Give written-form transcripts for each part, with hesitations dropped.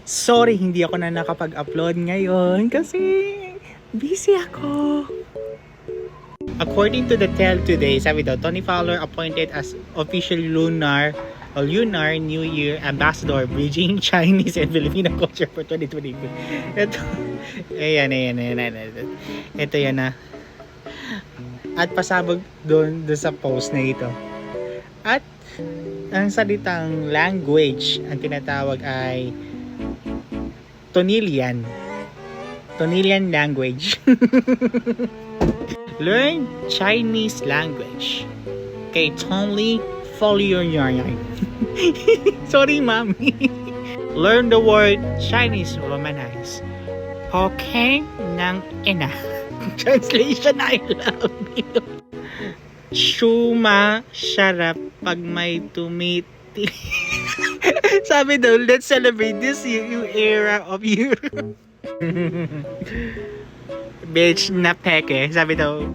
Sorry, hindi ako na nakapag-upload ngayon kasi busy ako. According to the tell today, sabi daw, Tony Fowler appointed as official Lunar New Year Ambassador, bridging Chinese and Filipino culture for 2023. Ito, ayan. Ito yan na. At pasabog doon sa post na ito. At ang salitang language, ang tinatawag ay Tonilian language. Learn Chinese language. Okay, only follow your yarn. Sorry, mommy. Learn the word Chinese Romanize. Okay ng ina. Translation, I love you. Shuma sarap pag may tumiti. Sabi daw, let's celebrate this new era of Europe. Bitch na peke. Sabi daw,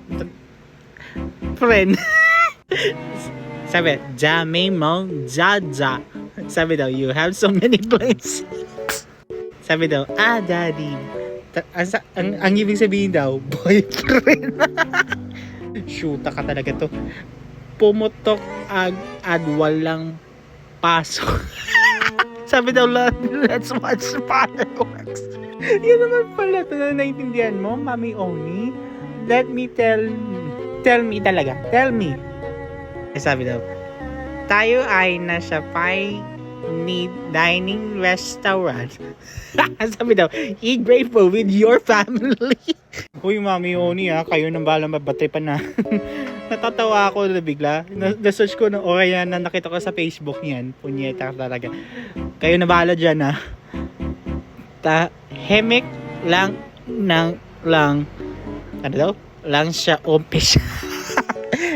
friend. Sabi, Jame mo, Jaja. Sabi daw, you have so many planes. Sabi daw, daddy. Ang ibig sabihin daw, boyfriend. Shoota ka talaga to. Pumutok ad walang pasok. Sabi daw, let's watch fireworks. Yun naman pala ito na naintindihan mo, Mami Oni. Let me tell me talaga. Tell me. Sabi daw, tayo ay nasa fine dining restaurant. Sabi daw, eat great food with your family. Uy, Mami Oni kayo nang balang mabatay pa na. Natatawa ako na bigla. Na-search ko o kaya na nakita ko sa Facebook niyan. Punyeta talaga. Kayo na bahala dyan Tahimik lang ano daw? Lang siya umpisa.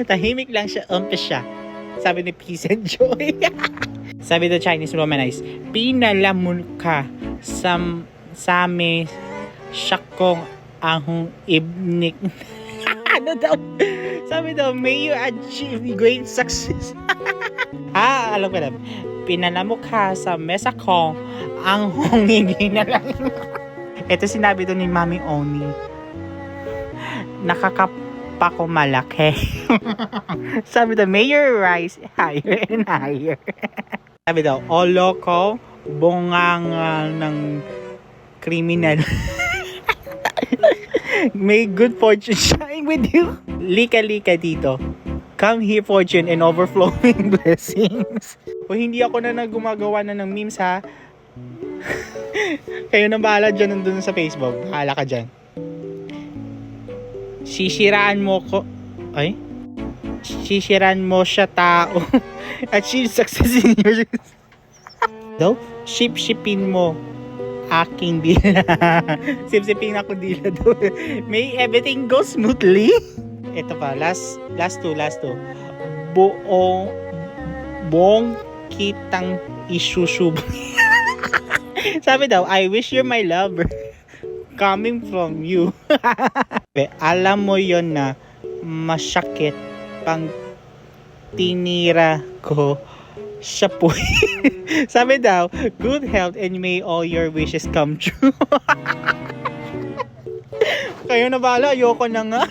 Tahimik lang siya umpisa. Sabi ni Peace and Joy. Sabi the Chinese Romanize, pinalamon ka same syakong ahong ibnik. Ano daw? Sabi daw, may you achieve great success. Alam ko na. Pinalamon ka sa mesa ko ang hindi na lang. Ito sinabi doon ni Mami Oni. Nakakapako malaki. Sabi daw, may you rise higher and higher. Sabi daw, loko, bunganga ng kriminal. May good fortune shine with you. Lika-lika dito. Come here, fortune and overflowing blessings. O hindi ako na gumagawa na ng memes Kayo nang bahala dyan nandun sa Facebook. Bahala ka dyan. Sisiraan mo siya tao. Achieve success in your daw, ship-shipin mo aking dila. Sip-sipin ako dila daw. May everything go smoothly. Ito pa, last two. Buong kitang isusub. Sabi daw, I wish you're my lover. Coming from you. Alam mo yon na masakit pang tinira ko siya po. Sabi daw, good health and may all your wishes come true. Kayo na bahala, ayoko na nga.